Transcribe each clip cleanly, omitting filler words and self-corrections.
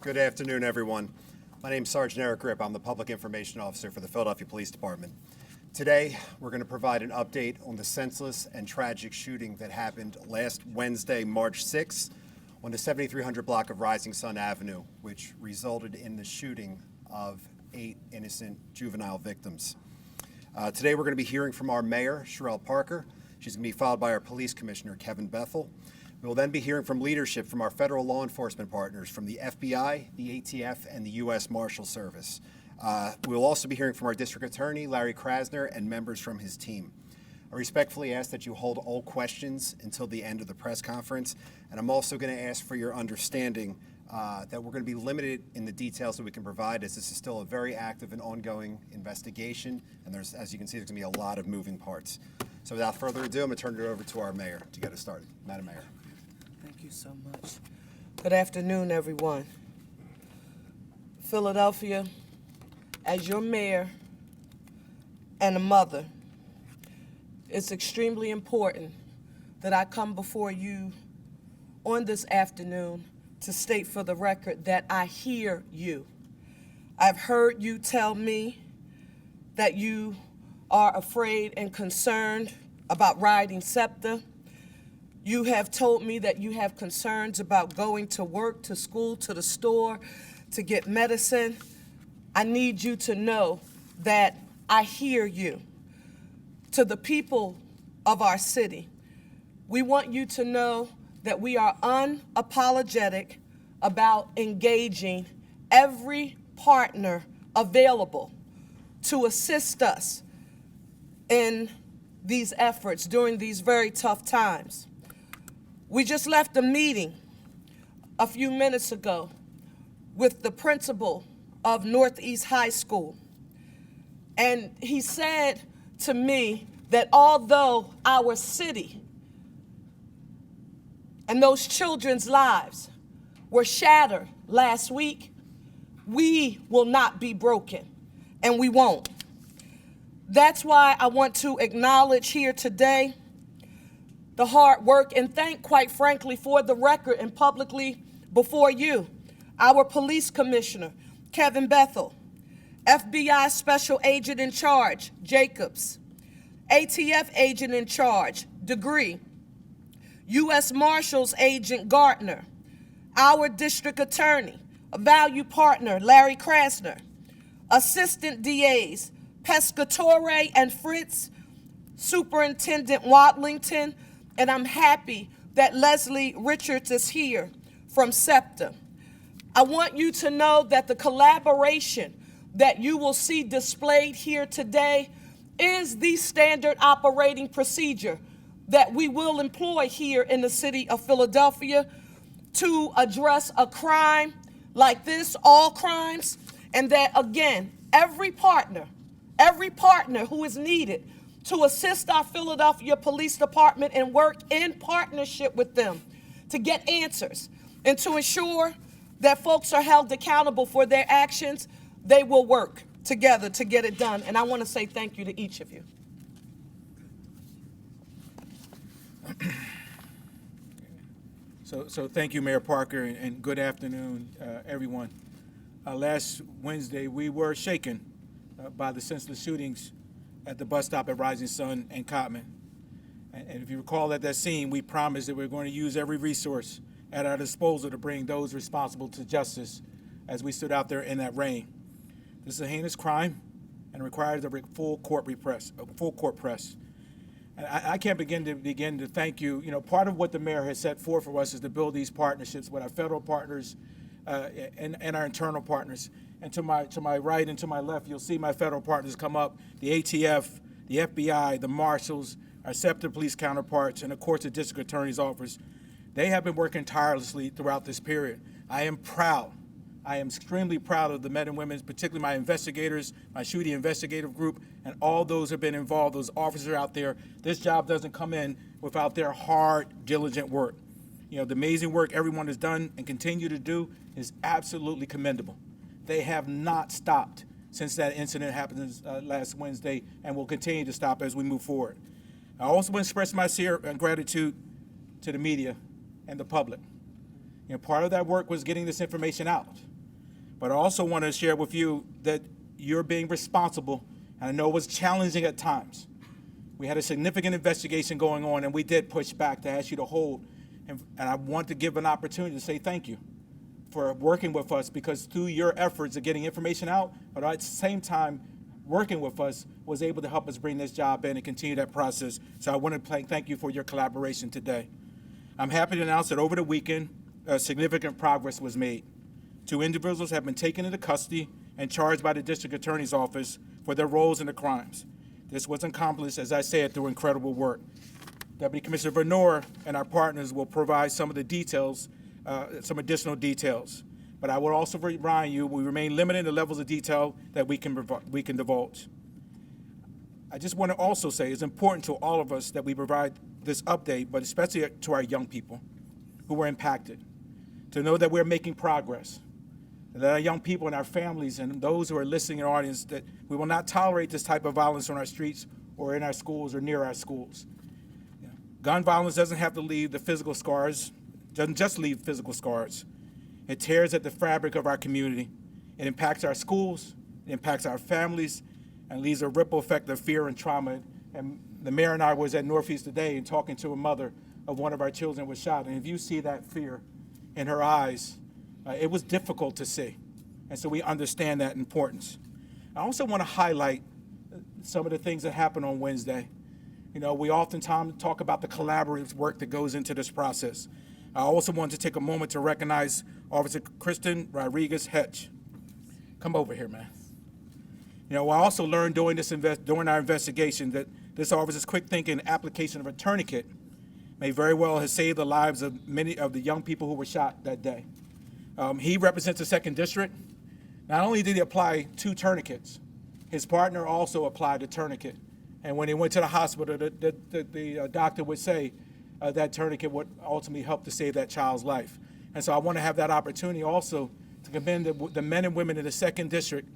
Good afternoon, everyone. My name is Sergeant Eric Ripp. I'm the Public Information Officer for the Philadelphia Police Department. Today, we're going to provide an update on the senseless and tragic shooting that happened last Wednesday, March 6th, on the 7300 block of Rising Sun Avenue, which resulted in the shooting of 8 innocent juvenile victims. Today, we're going to be hearing from our mayor, Sherelle Parker. She's going to be followed by our police commissioner, Kevin Bethel. We will then be hearing from leadership from our federal law enforcement partners, from the FBI, the ATF, and the U.S. Marshal Service. We will also be hearing from our district attorney, Larry Krasner, and members from his team. I respectfully ask that you hold all questions until the end of the press conference, and I'm also going to ask for your understanding that we're going to be limited in the details that we can provide, as this is still a very active and ongoing investigation, and there's, as you can see, there's going to be a lot of moving parts. So without further ado, I'm going to turn it over to our mayor to get us started. Madam Mayor. Thank you so much. Good afternoon, everyone. Philadelphia, as your mayor and a mother, it's extremely important that I come before you on this afternoon to state for the record that I hear you. I've heard you tell me that you are afraid and concerned about riding SEPTA. You have told me that you have concerns about going to work, to school, to the store, to get medicine. I need you to know that I hear you. To the people of our city, we want you to know that we are unapologetic about engaging every partner available to assist us in these efforts during these very tough times. We just left a meeting a few minutes ago with the principal of Northeast High School, and he said to me that although our city and those children's lives were shattered last week, we will not be broken, and we won't. That's why I want to acknowledge here today the hard work and thank, quite frankly, for the record and publicly before you, our police commissioner, Kevin Bethel, FBI Special Agent in Charge, Jacobs, ATF Agent in Charge, Degree, U.S. Marshals Agent Gardner, our District Attorney, a value partner, Larry Krasner, Assistant DAs, Pescatore and Fritz, Superintendent Watlington, and I'm happy that Leslie Richards is here from SEPTA. I want you to know that the collaboration that you will see displayed here today is the standard operating procedure that we will employ here in the city of Philadelphia to address a crime like this, all crimes, and that, again, every partner who is needed to assist our Philadelphia Police Department and work in partnership with them to get answers and to ensure that folks are held accountable for their actions, they will work together to get it done. And I want to say thank you to each of you. So thank you, Mayor Parker, and good afternoon, everyone. Last Wednesday, we were shaken by the senseless shootings at the bus stop at Rising Sun and Cotman. And if you recall at that scene, we promised that we were going to use every resource at our disposal to bring those responsible to justice as we stood out there in that rain. This is a heinous crime and requires a full court press. And I can't begin to thank you. You know, part of what the mayor has set forth for us is to build these partnerships with our federal partners and our internal partners. And to my right and to my left, you'll see my federal partners come up, the ATF, the FBI, the Marshals, our SEPTA police counterparts, and of course the District Attorney's Office. They have been working tirelessly throughout this period. I am proud. I am extremely proud of the men and women, particularly my investigators, my shooting investigative group, and all those who have been involved, those officers out there. This job doesn't come in without their hard, diligent work. You know, the amazing work everyone has done and continue to do is absolutely commendable. They have not stopped since that incident happened last Wednesday and will continue to stop as we move forward. I also want to express my sincere gratitude to the media and the public. You know, part of that work was getting this information out. But I also want to share with you that you're being responsible, and I know it was challenging at times. We had a significant investigation going on, and we did push back to ask you to hold. And I want to give an opportunity to say thank you for working with us, because through your efforts of getting information out, but at the same time, working with us was able to help us bring this job in and continue that process. So I want to thank you for your collaboration today. I'm happy to announce that over the weekend, significant progress was made. 2 individuals have been taken into custody and charged by the district attorney's office for their roles in the crimes. This was accomplished, as I said, through incredible work. Deputy Commissioner Venor and our partners will provide some of the details, some additional details. But I will also remind you, we remain limited in the levels of detail that we can divulge. I just want to also say it's important to all of us that we provide this update, but especially to our young people who were impacted, to know that we're making progress, that our young people and our families and those who are listening in the audience, that we will not tolerate this type of violence on our streets or in our schools or near our schools. Gun violence doesn't have to leave the physical scars, doesn't just leave physical scars. It tears at the fabric of our community. It impacts our schools, it impacts our families, and leaves a ripple effect of fear and trauma. And the mayor and I was at Northeast today and talking to a mother of one of our children was shot. And if you see that fear in her eyes, it was difficult to see. And so we understand that importance. I also want to highlight some of the things that happened on Wednesday. You know, we oftentimes talk about the collaborative work that goes into this process. I also want to take a moment to recognize Officer Kristen Rodriguez-Hetch. Come over here, man. You know, I also learned during our investigation that this officer's quick thinking application of a tourniquet may very well have saved the lives of many of the young people who were shot that day. He represents the 2nd District. Not only did he apply 2 tourniquets, his partner also applied a tourniquet. And when he went to the hospital, the doctor would say that tourniquet would ultimately help to save that child's life. And so I want to have that opportunity also to commend the men and women in the 2nd District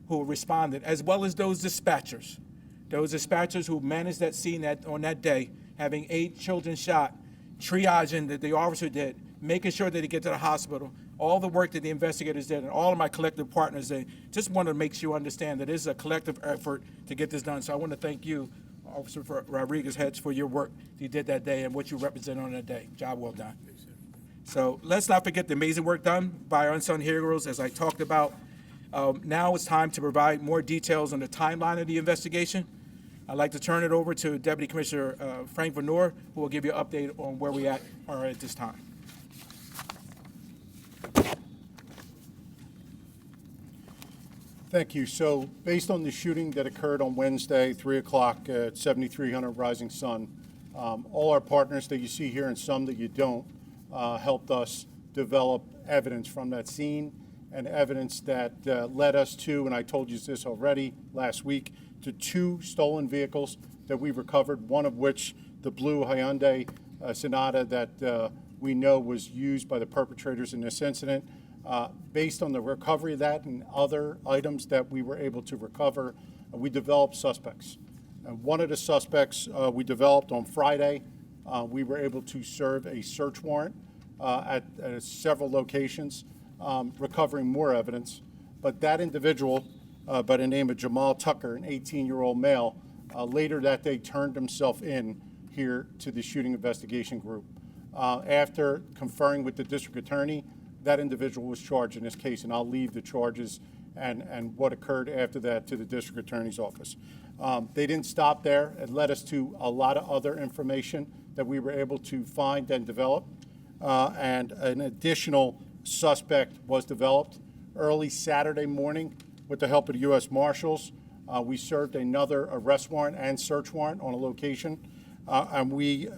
who responded, as well as those dispatchers who managed that scene on that day, having 8 children shot, triaging that the officer did, making sure that they get to the hospital, all the work that the investigators did, and all of my collective partners did. Just want to make sure you understand that it is a collective effort to get this done. So I want to thank you, Officer Rodriguez-Hetch, for your work you did that day and what you represent on that day. Job well done. So let's not forget the amazing work done by our unsung heroes, as I talked about. Now it's time to provide more details on the timeline of the investigation. I'd like to turn it over to Deputy Commissioner Frank Venor, who will give you an update on where we are at this time. Thank you. So based on the shooting that occurred on Wednesday, 3 o'clock at 7300 Rising Sun, all our partners that you see here and some that you don't helped us develop evidence from that scene, and evidence that led us to, and I told you this already last week, to 2 stolen vehicles that we recovered, one of which, the blue Hyundai Sonata, that we know was used by the perpetrators in this incident. Based on the recovery of that and other items that we were able to recover, we developed suspects. One of the suspects we developed on Friday. We were able to serve a search warrant at several locations, recovering more evidence. But that individual, by the name of Jamal Tucker, an 18-year-old male, later that day turned himself in here to the shooting investigation group. After conferring with the district attorney, that individual was charged in this case, and I'll leave the charges and what occurred after that to the district attorney's office. They didn't stop there. It led us to a lot of other information that we were able to find and develop, and an additional suspect was developed early Saturday morning with the help of the U.S. Marshals. We served another arrest warrant and search warrant on a location, and we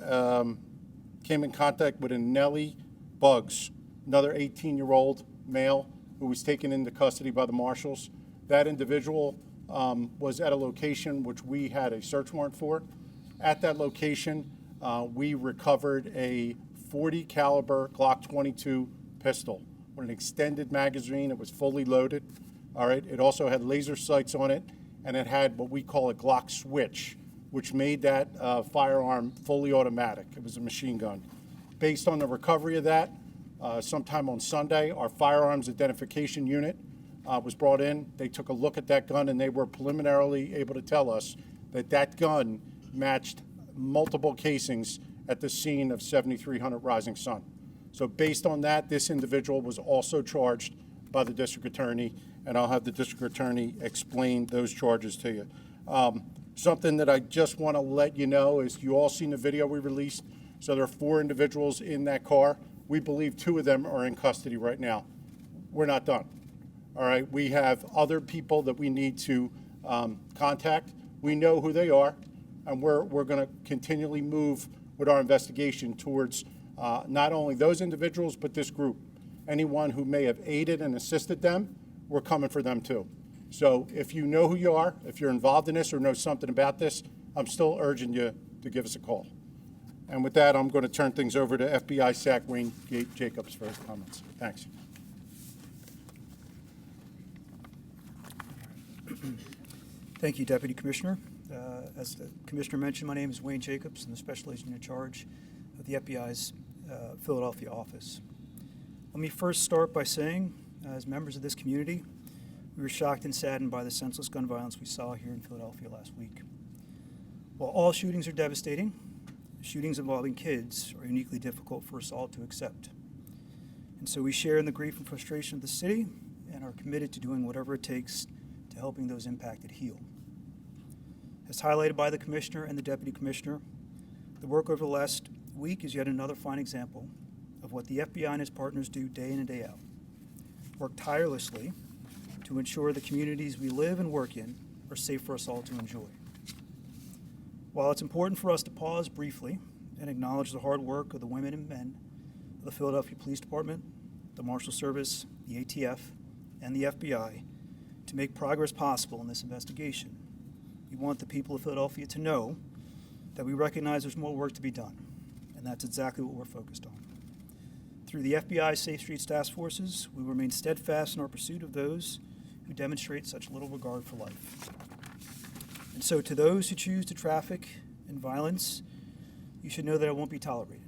came in contact with a Nellie Buggs, another 18-year-old male who was taken into custody by the Marshals. That individual was at a location which we had a search warrant for. At that location, we recovered a .40 caliber Glock 22 pistol with an extended magazine. It was fully loaded. All right. It also had laser sights on it, and it had what we call a Glock switch, which made that firearm fully automatic. It was a machine gun. Based on the recovery of that, sometime on Sunday. Our firearms identification unit was brought in. They took a look at that gun, and they were preliminarily able to tell us that that gun matched multiple casings at the scene of 7300 Rising Sun. So based on that, this individual was also charged by the district attorney, and I'll have the district attorney explain those charges to you. Something that I just want to let you know is you all seen the video we released. So there are 4 individuals in that car. We believe 2 of them are in custody right now. We're not done. All right, we have other people that we need to contact. We know who they are, and we're going to continually move with our investigation towards not only those individuals, but this group. Anyone who may have aided and assisted them, we're coming for them too. So if you know who you are, if you're involved in this or know something about this, I'm still urging you to give us a call. And with that, I'm going to turn things over to FBI SAC Wayne Jacobs for his comments. Thanks. Thank you, Deputy Commissioner. As the Commissioner mentioned, my name is Wayne Jacobs. I'm the Special Agent in charge of the FBI's Philadelphia office. Let me first start by saying, as members of this community, we were shocked and saddened by the senseless gun violence we saw here in Philadelphia last week. While all shootings are devastating, shootings involving kids are uniquely difficult for us all to accept. And so we share in the grief and frustration of the city and are committed to doing whatever it takes to helping those impacted heal. As highlighted by the Commissioner and the Deputy Commissioner, the work over the last week is yet another fine example of what the FBI and its partners do day in and day out. Work tirelessly to ensure the communities we live and work in are safe for us all to enjoy. While it's important for us to pause briefly and acknowledge the hard work of the women and men of the Philadelphia Police Department, the Marshal Service, the ATF, and the FBI to make progress possible in this investigation, we want the people of Philadelphia to know that we recognize there's more work to be done, and that's exactly what we're focused on. Through the FBI Safe Streets Task Forces, we remain steadfast in our pursuit of those who demonstrate such little regard for life. And so to those who choose to traffic in violence, you should know that it won't be tolerated.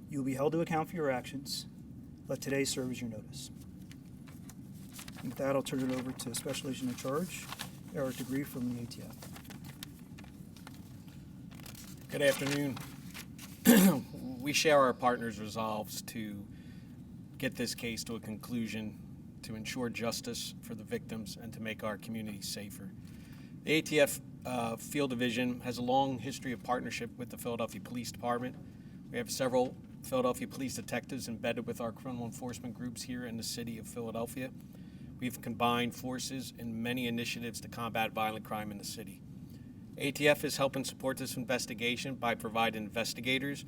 You will be held to account for your actions. Let today serve as your notice. And with that, I'll turn it over to Special Agent in Charge, Eric DeGree from the ATF. Good afternoon. We share our partners' resolves to get this case to a conclusion, to ensure justice for the victims, and to make our communities safer. The ATF Field Division has a long history of partnership with the Philadelphia Police Department. We have several Philadelphia police detectives embedded with our criminal enforcement groups here in the city of Philadelphia. We've combined forces in many initiatives to combat violent crime in the city. ATF is helping support this investigation by providing investigators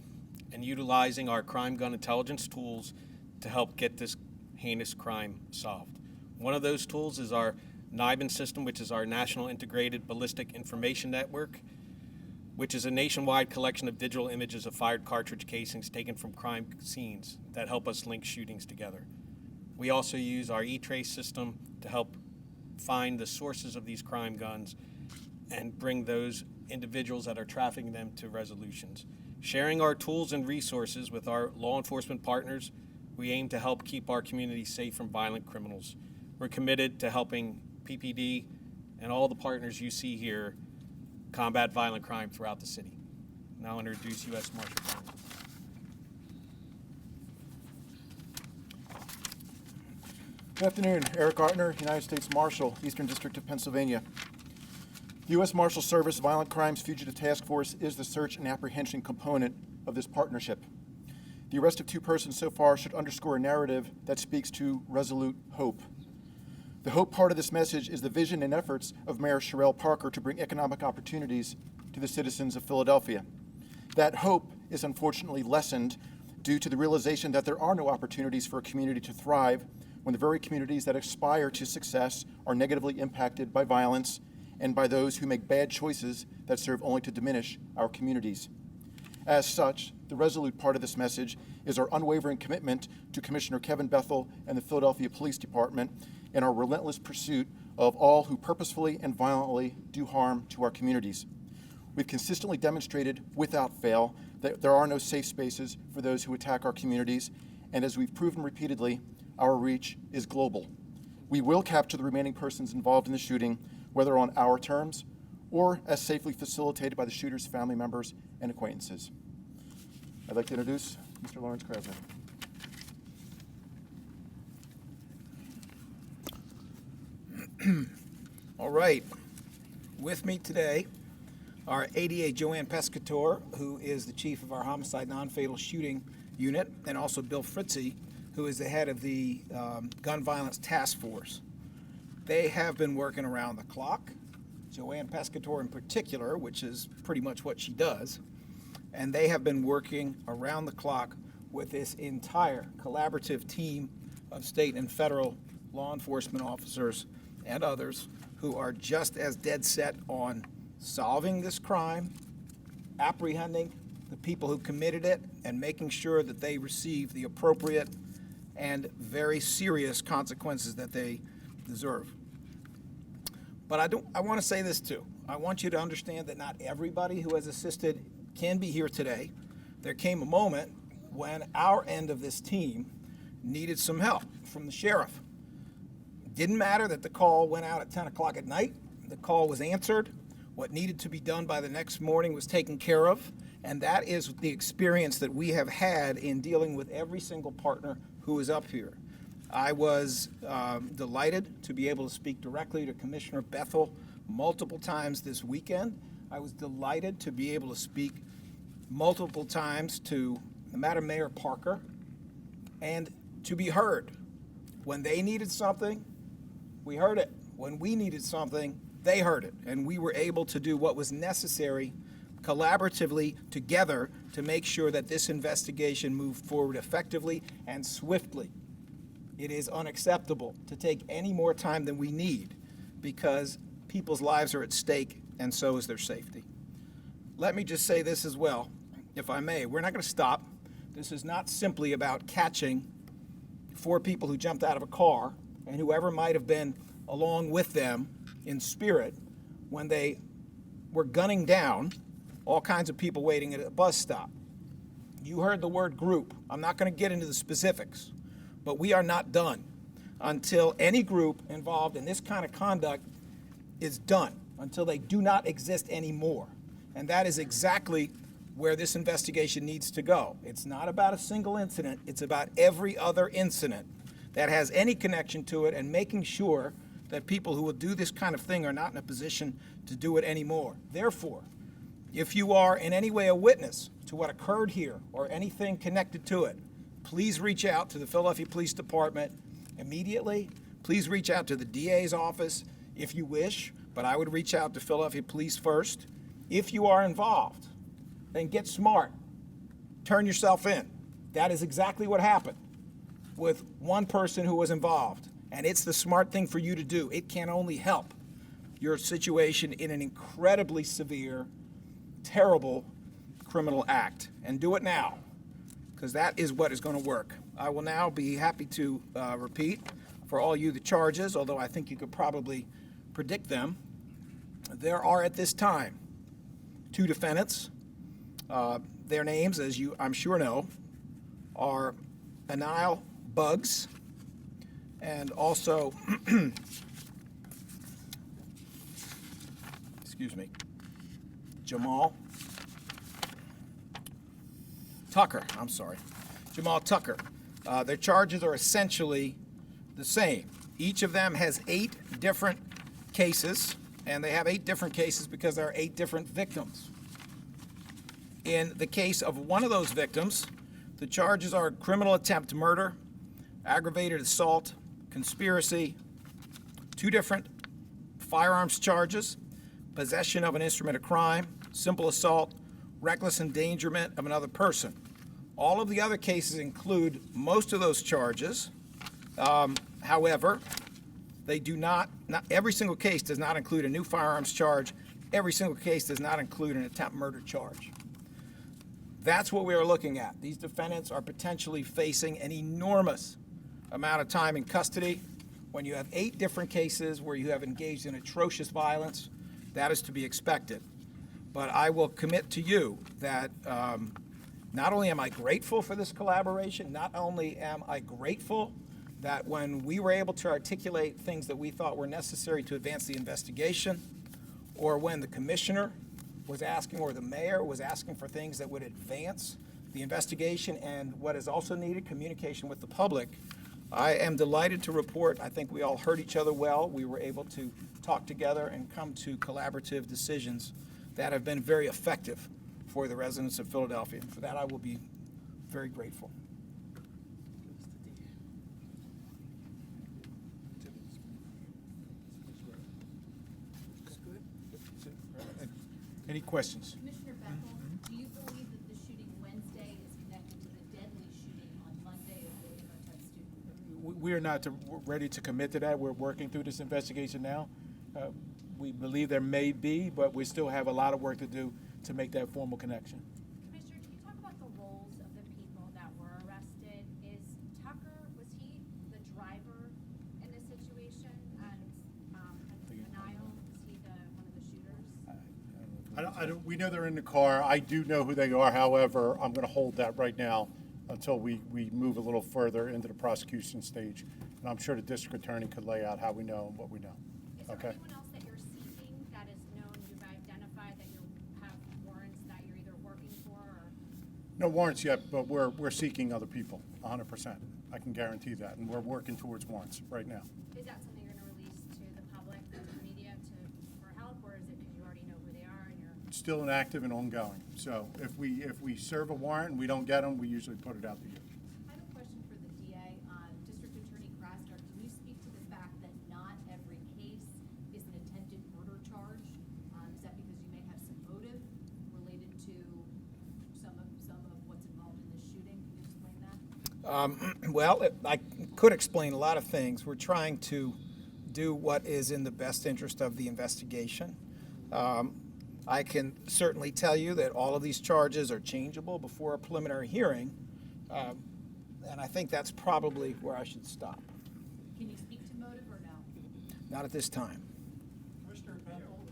and utilizing our crime gun intelligence tools to help get this heinous crime solved. One of those tools is our NIBIN system, which is our National Integrated Ballistic Information Network, which is a nationwide collection of digital images of fired cartridge casings taken from crime scenes that help us link shootings together. We also use our E-Trace system to help find the sources of these crime guns and bring those individuals that are trafficking them to resolutions. Sharing our tools and resources with our law enforcement partners, we aim to help keep our community safe from violent criminals. We're committed to helping PPD and all the partners you see here combat violent crime throughout the city. Now I'll introduce U.S. Marshal Brown. Good afternoon. Eric Gartner, United States Marshal, Eastern District of Pennsylvania. The U.S. Marshal Service Violent Crimes Fugitive Task Force is the search and apprehension component of this partnership. The arrest of 2 persons so far should underscore a narrative that speaks to resolute hope. The hope part of this message is the vision and efforts of Mayor Sherelle Parker to bring economic opportunities to the citizens of Philadelphia. That hope is unfortunately lessened due to the realization that there are no opportunities for a community to thrive when the very communities that aspire to success are negatively impacted by violence and by those who make bad choices that serve only to diminish our communities. As such, the resolute part of this message is our unwavering commitment to Commissioner Kevin Bethel and the Philadelphia Police Department in our relentless pursuit of all who purposefully and violently do harm to our communities. We've consistently demonstrated without fail that there are no safe spaces for those who attack our communities, and as we've proven repeatedly, our reach is global. We will capture the remaining persons involved in the shooting, whether on our terms or as safely facilitated by the shooter's family members and acquaintances. I'd like to introduce Mr. Lawrence Krasner. All right. With me today are ADA Joanne Pescatore, who is the chief of our homicide non-fatal shooting unit, and also Bill Fritzy, who is the head of the gun violence task force. They have been working around the clock, Joanne Pescatore in particular, which is pretty much what she does, and they have been working around the clock with this entire collaborative team of state and federal law enforcement officers and others who are just as dead set on solving this crime, apprehending the people who committed it, and making sure that they receive the appropriate and very serious consequences that they deserve. But I want to say this too. I want you to understand that not everybody who has assisted can be here today. There came a moment when our end of this team needed some help from the sheriff. Didn't matter that the call went out at 10 o'clock at night. The call was answered. What needed to be done by the next morning was taken care of. And that is the experience that we have had in dealing with every single partner who is up here. I was delighted to be able to speak directly to Commissioner Bethel multiple times this weekend. I was delighted to be able to speak multiple times to Madam Mayor Parker and to be heard. When they needed something, we heard it. When we needed something, they heard it. And we were able to do what was necessary collaboratively together to make sure that this investigation moved forward effectively and swiftly. It is unacceptable to take any more time than we need because people's lives are at stake and so is their safety. Let me just say this as well, if I may. We're not going to stop. This is not simply about catching 4 people who jumped out of a car and whoever might have been along with them in spirit when they were gunning down all kinds of people waiting at a bus stop. You heard the word group. I'm not going to get into the specifics, but we are not done until any group involved in this kind of conduct is done, until they do not exist anymore. And that is exactly where this investigation needs to go. It's not about a single incident. It's about every other incident that has any connection to it and making sure that people who will do this kind of thing are not in a position to do it anymore. Therefore, if you are in any way a witness to what occurred here or anything connected to it, please reach out to the Philadelphia Police Department immediately. Please reach out to the DA's office if you wish, but I would reach out to Philadelphia Police first. If you are involved, then get smart. Turn yourself in. That is exactly what happened with one person who was involved, and it's the smart thing for you to do. It can only help your situation in an incredibly severe, terrible criminal act. And do it now, because that is what is going to work. I will now be happy to repeat for all you the charges, although I think you could probably predict them. There are at this time 2 defendants. Their names, as you I'm sure know, are Anil Buggs and also excuse me, Jamal Tucker. I'm sorry, Jamal Tucker. Their charges are essentially the same. Each of them has 8 different cases, and they have 8 different cases because there are 8 different victims. In the case of one of those victims, the charges are criminal attempt murder, aggravated assault, conspiracy, 2 different firearms charges, possession of an instrument of crime, simple assault, reckless endangerment of another person. All of the other cases include most of those charges. However, they do not every single case does not include a new firearms charge. Every single case does not include an attempt murder charge. That's what we are looking at. These defendants are potentially facing an enormous amount of time in custody. When you have 8 different cases where you have engaged in atrocious violence, that is to be expected. But I will commit to you that Not only am I grateful for this collaboration, not only am I grateful that when we were able to articulate things that we thought were necessary to advance the investigation, or when the commissioner was asking, or the mayor was asking for things that would advance the investigation and what is also needed, communication with the public, I am delighted to report, I think we all heard each other well. We were able to talk together and come to collaborative decisions that have been very effective for the residents of Philadelphia. For that, I will be very grateful. Any questions? Commissioner Bethel, do you believe that the shooting Wednesday is connected to the deadly shooting on Monday of the Imhotep student? We are not ready to commit to that. We're working through this investigation now. We believe there may be, but we still have a lot of work to do to make that formal connection. Commissioner, can you talk about the roles of the people that were arrested? Was he the driver in this situation? And Niall, was he one of the shooters? We know they're in the car. I do know who they are. However, I'm going to hold that right now until we move a little further into the prosecution stage. And I'm sure the district attorney could lay out how we know and what we know. Is there Okay? anyone else that you're seeking that is known, you've identified that you have warrants that you're either working for or? No warrants yet, but we're seeking other people, 100%. I can guarantee that. And we're working towards warrants right now. Is that something you're going to release to the public and the media for help, or is it because you already know who they are and you're? Still an active and ongoing. So if we serve a warrant and we don't get them, we usually put it out to you. I have a question for the DA. District Attorney Krasner, can you speak to the fact that not every case is an attempted murder charge? Is that because you may have some motive related to some of what's involved in this shooting? Can you explain that? Well, I could explain a lot of things. We're trying to do what is in the best interest of the investigation. I can certainly tell you that all of these charges are changeable before a preliminary hearing, and I think that's probably where I should stop. Can you speak to motive or no? Not at this time. Commissioner Bethel,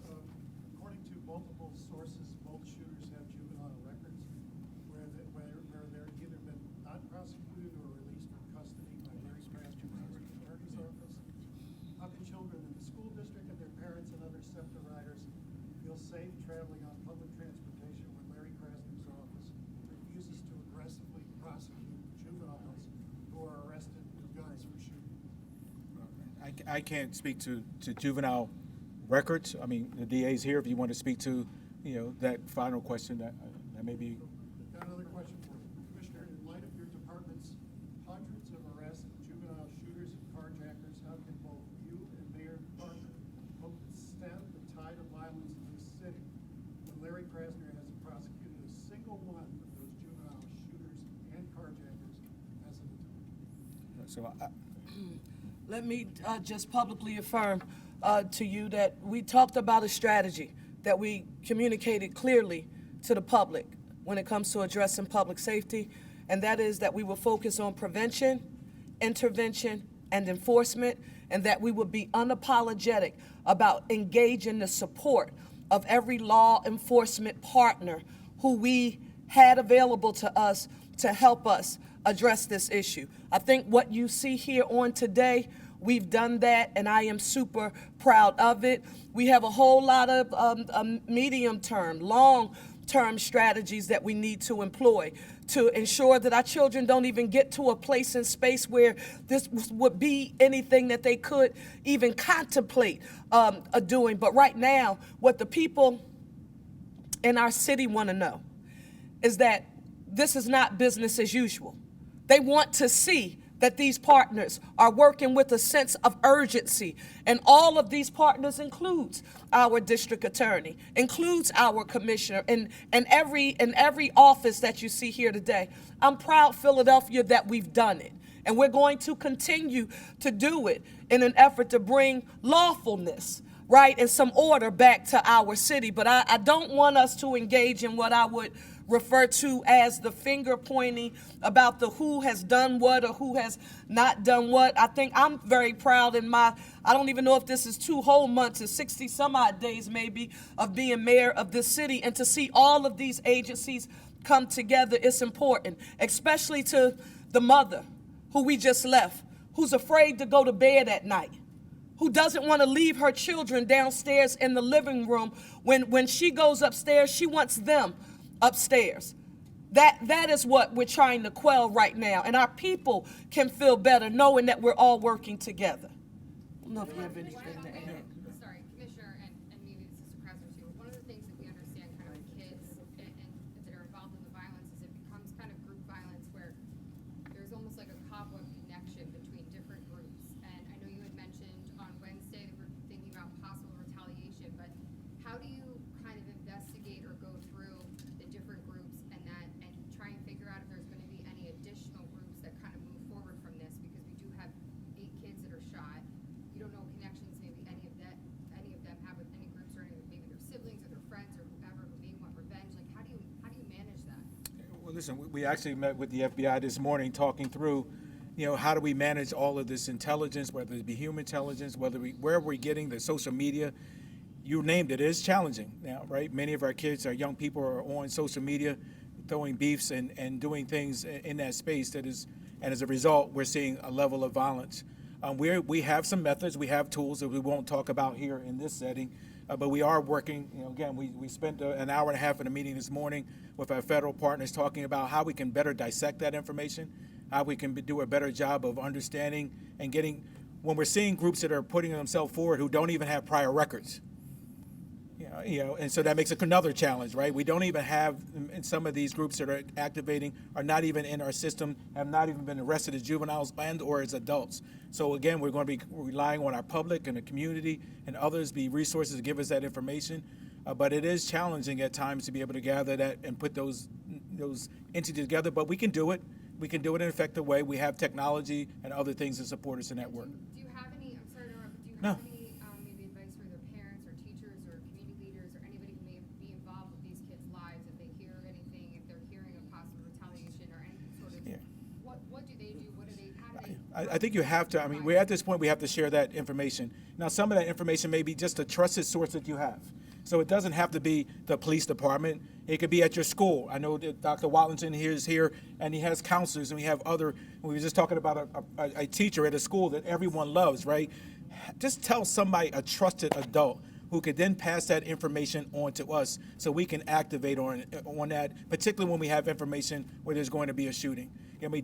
according to multiple sources, both shooters have juvenile records where they're either been not prosecuted or released from custody by Larry Krasner District Attorney's Office. How can children in the school district and their parents and other SEPTA riders feel safe traveling on public transportation when Larry Krasner's office refuses to aggressively prosecute juveniles who are arrested with guns for shooting? I can't speak to juvenile records. I mean, the DA's here if you want to speak to, that final question that may be. Got another question for you. Commissioner, in light of your department's hundreds of arrests of juvenile shooters and carjackers, how can both you and Mayor Parker hope to stem the tide of violence in this city when Larry Krasner hasn't prosecuted a single one of those juvenile shooters and carjackers as an attorney? So Let me just publicly affirm to you that we talked about a strategy that we communicated clearly to the public when it comes to addressing public safety, and that is that we will focus on prevention, intervention, and enforcement, and that we will be unapologetic about engaging the support of every law enforcement partner who we had available to us to help us address this issue. I think what you see here on today, we've done that, and I am super proud of it. We have a whole lot of medium-term, long-term strategies that we need to employ to ensure that our children don't even get to a place in space where this would be anything that they could even contemplate doing. But right now, what the people in our city want to know is that this is not business as usual. They want to see that these partners are working with a sense of urgency. And all of these partners includes our district attorney, includes our commissioner, and every office that you see here today. I'm proud, Philadelphia, that we've done it. And we're going to continue to do it in an effort to bring lawfulness, right, and some order back to our city. But I don't want us to engage in what I would refer to as the finger pointing about the who has done what or who has not done what. I think I'm very proud in I don't even know if this is 2 whole months or 60 some odd days maybe of being mayor of this city, and to see all of these agencies come together, it's important, especially to the mother who we just left, who's afraid to go to bed at night, who doesn't want to leave her children downstairs in the living room. When she goes upstairs, she wants them upstairs. That is what we're trying to quell right now. And our people can feel better knowing that we're all working together. I don't know if you have anything to add. Sorry, Commissioner, and maybe Sister Krasner too. One of the things that we understand kind of with kids and that are involved in the violence is it becomes kind of group violence where there's almost like a cobweb connection between different groups. And I know you had mentioned on Wednesday that we're thinking about possible retaliation, but how do you kind of investigate or go through the different groups and try and figure out if there's going to be any additional groups that kind of move forward from this? Because we do have 8 kids that are shot. You don't know connections maybe any of them have with any groups or maybe their siblings or their friends or whoever who may want revenge. Like how do you manage that? Well, listen, we actually met with the FBI this morning talking through, how do we manage all of this intelligence, whether it be human intelligence, where we're getting the social media. You named it, it is challenging now, right? Many of our kids, our young people are on social media, throwing beefs and doing things in that space and as a result, we're seeing a level of violence. We have some methods, we have tools that we won't talk about here in this setting, but we are working, again, we spent an hour and a half in a meeting this morning with our federal partners talking about how we can better dissect that information, how we can do a better job of understanding and getting, when we're seeing groups that are putting themselves forward who don't even have prior records. And so that makes it another challenge, right? We don't even have, in some of these groups that are activating, are not even in our system, have not even been arrested as juveniles and or as adults. So again, we're going to be relying on our public and the community and others, be resources to give us that information. But it is challenging at times to be able to gather that and put those entities together. But we can do it. We can do it in an effective way. We have technology and other things to support us in that work. Do you have any, I'm sorry to interrupt, but do you No. have any maybe advice for their parents or teachers or community leaders or anybody who may be involved with these kids' lives if they hear anything, if they're hearing of possible retaliation or any sort of, what do they do? What do they, how do they? I think you have to, we're at this point, we have to share that information. Now, some of that information may be just a trusted source that you have. So it doesn't have to be the police department. It could be at your school. I know that Dr. Watlinson here is here, and he has counselors, and we have other, we were just talking about a teacher at a school that everyone loves, right? Just tell somebody, a trusted adult, who could then pass that information on to us so we can activate on that, particularly when we have information where there's going to be a shooting.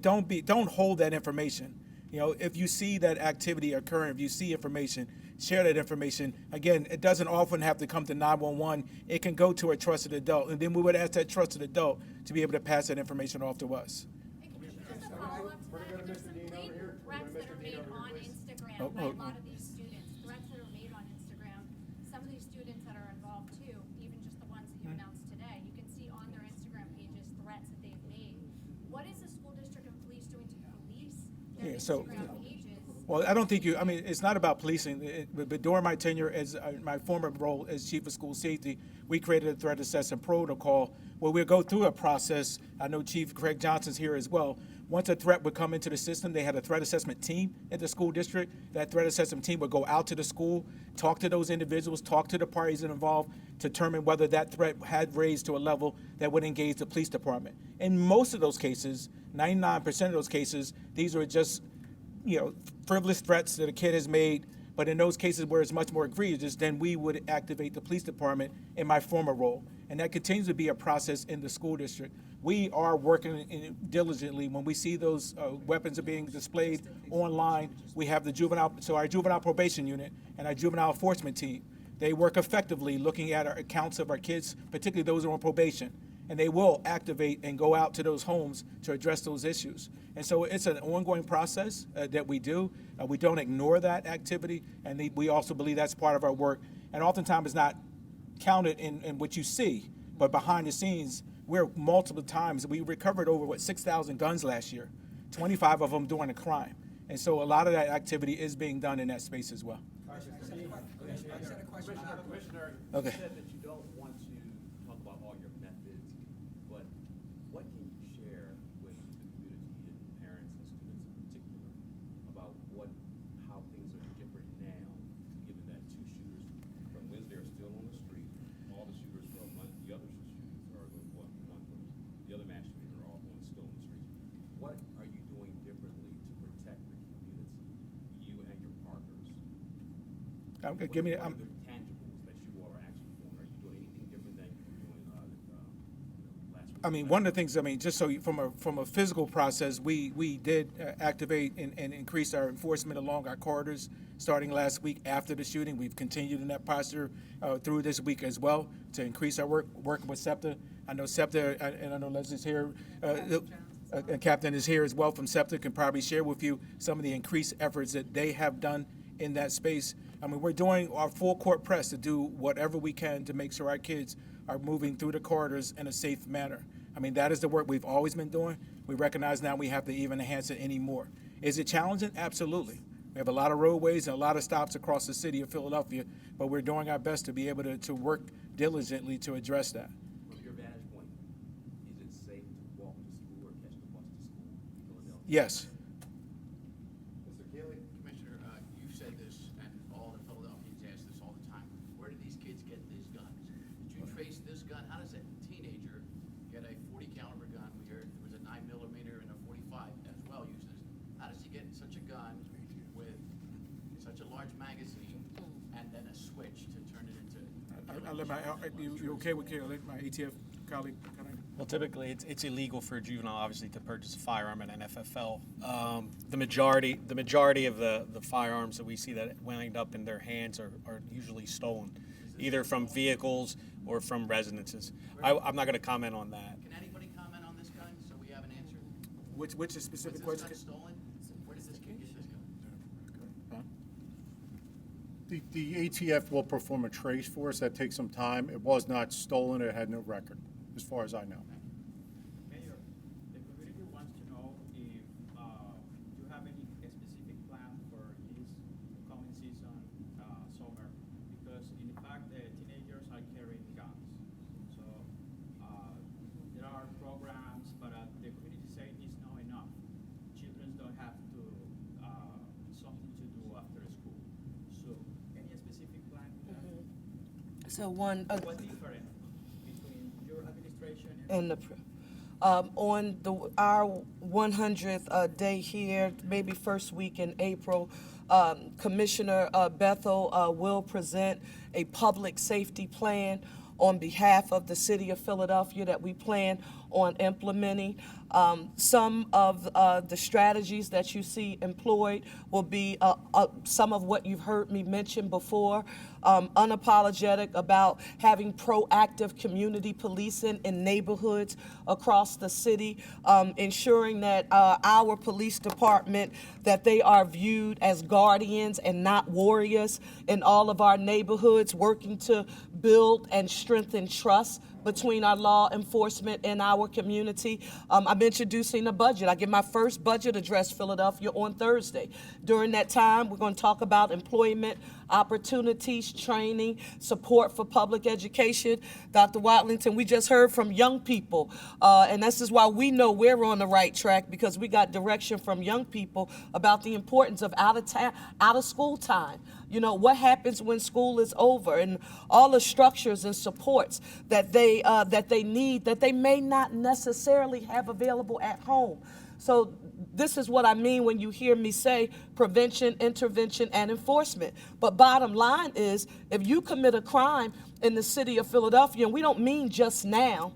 Don't hold that information. If you see that activity occurring, if you see information, share that information. Again, it doesn't often have to come to 911. It can go to a trusted adult, and then we would ask that trusted adult to be able to pass that information off to us. Just a follow-up to that, there's some blatant threats that are made on Instagram by a lot of these students, threats that are made on Instagram. Some of these students that are involved too, even just the ones that you announced today, you can see on their Instagram pages threats that they've made. What is the school district and police doing to police their Instagram pages? Well, I don't think it's not about policing, but during my tenure as my former role as chief of school safety, we created a threat assessment protocol where we'll go through a process. I know Chief Craig Johnson's here as well. Once a threat would come into the system, they had a threat assessment team at the school district. That threat assessment team would go out to the school, talk to those individuals, talk to the parties involved, determine whether that threat had raised to a level that would engage the police department. In most of those cases, 99% of those cases, these are just frivolous threats that a kid has made, but in those cases where it's much more egregious, then we would activate the police department in my former role. And that continues to be a process in the school district. We are working diligently when we see those weapons are being displayed online. We have our juvenile probation unit and our juvenile enforcement team. They work effectively looking at our accounts of our kids, particularly those who are on probation. And they will activate and go out to those homes to address those issues. And so it's an ongoing process that we do. We don't ignore that activity, and we also believe that's part of our work. And oftentimes it's not counted in what you see, but behind the scenes, we're multiple times, we recovered over, 6,000 guns last year, 25 of them during a crime. And so a lot of that activity is being done in that space as well. Commissioner, Okay. you said that you don't want to talk about all your methods, but what can you share with the community and parents and students in particular about how things are different now, given that 2 shooters from Wednesday are still on the street, all the shooters from the other shooters are the Give me. What are the tangibles that you are actually doing? Are you doing anything different than you were doing last week? I mean, one of the things, I mean, just so from a physical process, we did activate and increase our enforcement along our corridors starting last week after the shooting. We've continued in that posture through this week as well to increase our working with SEPTA. I know SEPTA, and I know Leslie's here, and Captain is here as well from SEPTA, can probably share with you some of the increased efforts that they have done in that space. I mean, we're doing our full court press to do whatever we can to make sure our kids are moving through the corridors in a safe manner. I mean, that is the work we've always been doing. We recognize now we have to even enhance it anymore. Is it challenging? Absolutely. We have a lot of roadways and a lot of stops across the city of Philadelphia, but we're doing our best to be able to work diligently to address that. From your vantage point, is it safe to walk to school or catch the bus to school in Philadelphia? Yes. Mr. Keeley? Commissioner, you've said this, and all the Philadelphians ask this all the time. Where did these kids get these guns? Did you trace this gun? How does a teenager get a 40 caliber gun? We heard there was a 9mm and a 45 as well used. How does he get such a gun with such a large magazine and then a switch to turn it into? I'll let you okay with I'll let my ATF colleague come in. Well, typically, it's illegal for a juvenile, obviously, to purchase a firearm at an FFL. The majority of the firearms that we see that wind up in their hands are usually stolen, either from vehicles or from residences. I'm not going to comment on that. Can anybody comment on this gun so we have an answer? Which is specific Was this question? gun stolen? Where does this kid get this gun? The ATF will perform a trace for us. That takes some time. It was not stolen. It had no record, as far as I know. Mayor, the community wants to know if you have any specific plan for this coming season, summer, because in fact, teenagers are carrying guns. So there are programs, but the community say it's not enough. Children don't have to something to do after school. So any specific plan? So one, What's different between your administration and on our 100th day here, maybe first week in April, Commissioner Bethel will present a public safety plan on behalf of the city of Philadelphia that we plan on implementing. Some of the strategies that you see employed will be some of what you've heard me mention before. Unapologetic about having proactive community policing in neighborhoods across the city, ensuring that our police department, that they are viewed as guardians and not warriors in all of our neighborhoods, working to build and strengthen trust between our law enforcement and our community. I'm introducing a budget. I give my first budget address, Philadelphia, on Thursday. During that time, we're going to talk about employment opportunities, training, support for public education. Dr. Watlington, we just heard from young people, and this is why we know we're on the right track, because we got direction from young people about the importance of out of school time. You know, what happens when school is over, and all the structures and supports that they need that they may not necessarily have available at home. So this is what I mean when you hear me say prevention, intervention, and enforcement. But bottom line is, if you commit a crime in the city of Philadelphia, and we don't mean just now,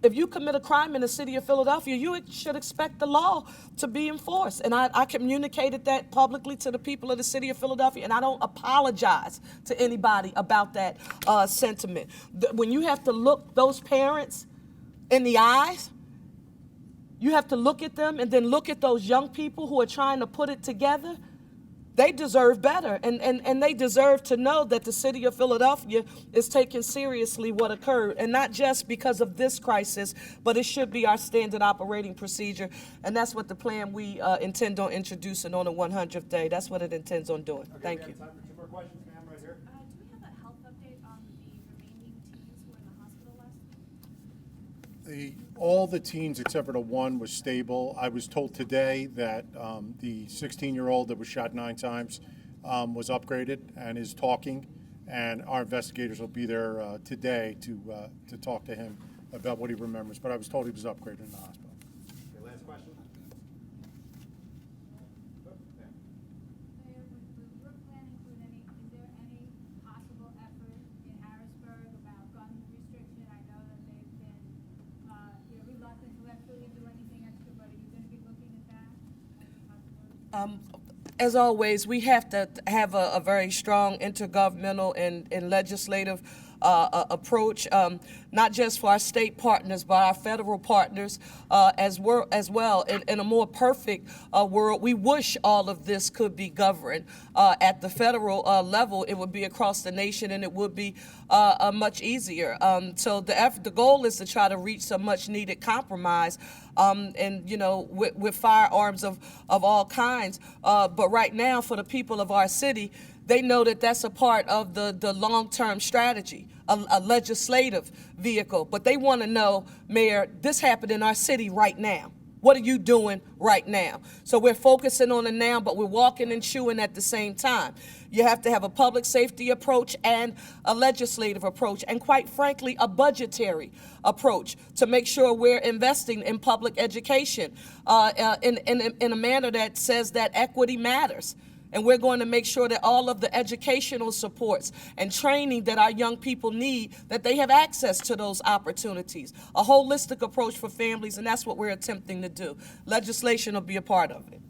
if you commit a crime in the city of Philadelphia, you should expect the law to be enforced. And I communicated that publicly to the people of the city of Philadelphia, and I don't apologize to anybody about that sentiment. When you have to look those parents in the eyes, you have to look at them and then look at those young people who are trying to put it together. They deserve better, and they deserve to know that the city of Philadelphia is taking seriously what occurred, and not just because of this crisis, but it should be our standard operating procedure, and that's what the plan we intend on introducing on the 100th day. That's what it intends on doing. Thank you. Time for two more questions, ma'am, right here. Do we have a health update on the remaining teens who were in the hospital last week? All the teens except for the one was stable. I was told today that the 16-year-old that was shot 9 times was upgraded and is talking, and our investigators will be there today to talk to him about what he remembers. But I was told he was upgraded in the hospital. Okay, last question. Mayor, would your plan include is there any As always, we have to have a very strong intergovernmental and legislative approach, not just for our state partners, but our federal partners as well. In a more perfect world, we wish all of this could be governed at the federal level. It would be across the nation, and it would be much easier. So the goal is to try to reach some much-needed compromise. And with firearms of all kinds. But right now, for the people of our city, they know that that's a part of the long-term strategy, a legislative vehicle. But they want to know, Mayor, this happened in our city right now. What are you doing right now? So we're focusing on the now, but we're walking and chewing at the same time. You have to have a public safety approach and a legislative approach, and quite frankly, a approach to make sure we're investing in public education in a manner that says that equity matters. And we're going to make sure that all of the educational supports and training that our young people need, that they have access to those opportunities. A holistic approach for families, and that's what we're attempting to do. Legislation will be a part of it.